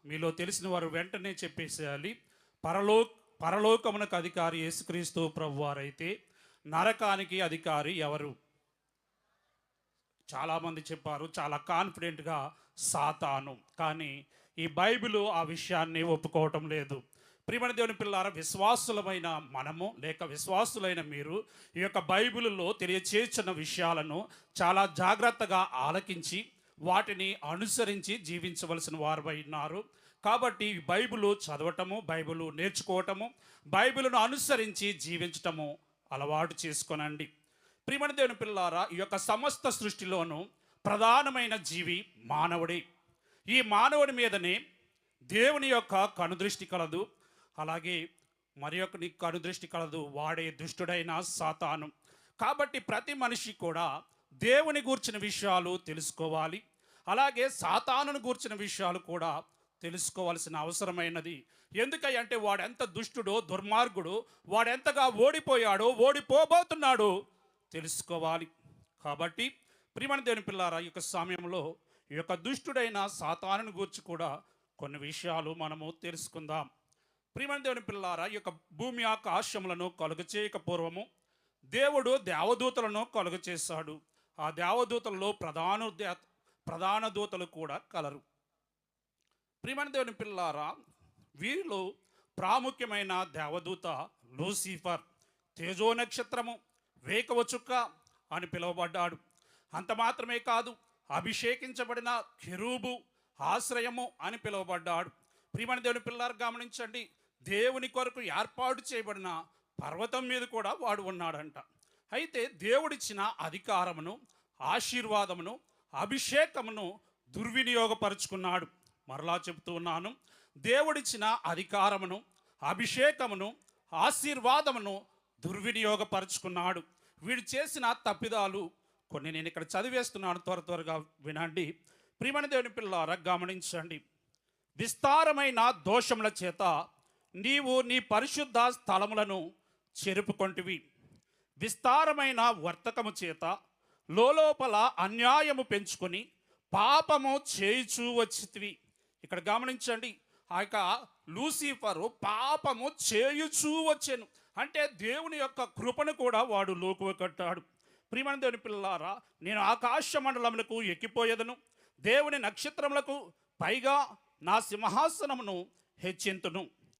మీలో తెలిసిన వారు వెంటనే చెప్పేసేయాలి. పరలోకమునకు అధికారి యేసుక్రీస్తు ప్రభువారైతే నరకానికి అధికారి ఎవరు? చాలామంది చెప్పారు చాలా కాన్ఫిడెంట్గా సాతాను. కానీ ఈ బైబిల్ ఆ విషయాన్ని ఒప్పుకోవటం లేదు. ప్రియమైన దేవుని పిల్లారా, విశ్వాసులమైన మనము లేక విశ్వాసులైన మీరు ఈ యొక్క బైబిల్లో తెలియచేర్చిన విషయాలను చాలా జాగ్రత్తగా ఆలకించి వాటిని అనుసరించి జీవించవలసిన వారై ఉన్నారు. కాబట్టి బైబిల్ చదవటము, బైబిల్ నేర్చుకోవటము, బైబిల్ను అనుసరించి జీవించటము అలవాటు చేసుకోనండి. ప్రియమైన దేవుని పిల్లారా, ఈ యొక్క సమస్త సృష్టిలోనూ ప్రధానమైన జీవి మానవుడే. ఈ మానవుడి మీదనే దేవుని యొక్క కనుదృష్టి కలదు. అలాగే మరి ఒకని కనుదృష్టి కలదు, వాడే దుష్టుడైన సాతాను. కాబట్టి ప్రతి మనిషి కూడా దేవుని గూర్చిన విషయాలు తెలుసుకోవాలి. అలాగే సాతానును గూర్చిన విషయాలు కూడా తెలుసుకోవాల్సిన అవసరమైనది. ఎందుకంటే వాడెంత దుష్టుడో, దుర్మార్గుడో, వాడెంతగా ఓడిపోయాడో, ఓడిపోబోతున్నాడో తెలుసుకోవాలి. కాబట్టి ప్రియమైన దేవుని పిల్లారా, ఈ యొక్క సమయంలో ఈ యొక్క దుష్టుడైన సాతానుని గురించి కూడా కొన్ని విషయాలు మనము తెలుసుకుందాం. ప్రియమైన దేవుని పిల్లారా, ఈ యొక్క భూమి ఆకాశములను కలుగు చేయక పూర్వము దేవుడు దేవదూతలను కలుగు చేశాడు. ఆ దేవదూతలలో ప్రధాన దూతలు కూడా కలరు. ప్రియమైన దేవుని పిల్లారా, వీరిలో ప్రాముఖ్యమైన దేవదూత లూసిఫర్, తేజో నక్షత్రము, వేకవ చుక్క అని పిలువబడ్డాడు. అంత మాత్రమే కాదు, అభిషేకించబడిన కెరూబు, ఆశ్రయము అని పిలువబడ్డాడు. ప్రియమైన దేవుని పిల్లారు గమనించండి, దేవుని కొరకు ఏర్పాటు చేయబడిన పర్వతం మీద కూడా వాడు ఉన్నాడంట. అయితే దేవుడిచ్చిన అధికారమును, ఆశీర్వాదమును, అభిషేకమును దుర్వినియోగపరుచుకున్నాడు. మరలా చెబుతూ ఉన్నాను, దేవుడిచ్చిన అధికారమును, అభిషేకమును, ఆశీర్వాదమును దుర్వినియోగపరుచుకున్నాడు. వీడు చేసిన తప్పిదాలు కొన్ని నేను ఇక్కడ చదివేస్తున్నాను, త్వరగా వినండి. ప్రియమైన దేవుని పిల్లారా గమనించండి. విస్తారమైన దోషముల చేత నీవు నీ పరిశుద్ధ స్థలములను చెరుపుకొంటివి. విస్తారమైన వర్తకము చేత లోపల అన్యాయము పెంచుకొని పాపము చేయుచూ వచ్చితివి. ఇక్కడ గమనించండి, ఆ యొక్క లూసిఫరు పాపము చేయుచూ వచ్చాను అంటే దేవుని యొక్క కృపను కూడా వాడు లోకువ కట్టాడు. ప్రియమైన దేవుని పిల్లారా, నేను ఆకాశ మండలములకు ఎక్కిపోయేదను, దేవుని నక్షత్రములకు పైగా నా సింహాసనమును హెచ్చింతును.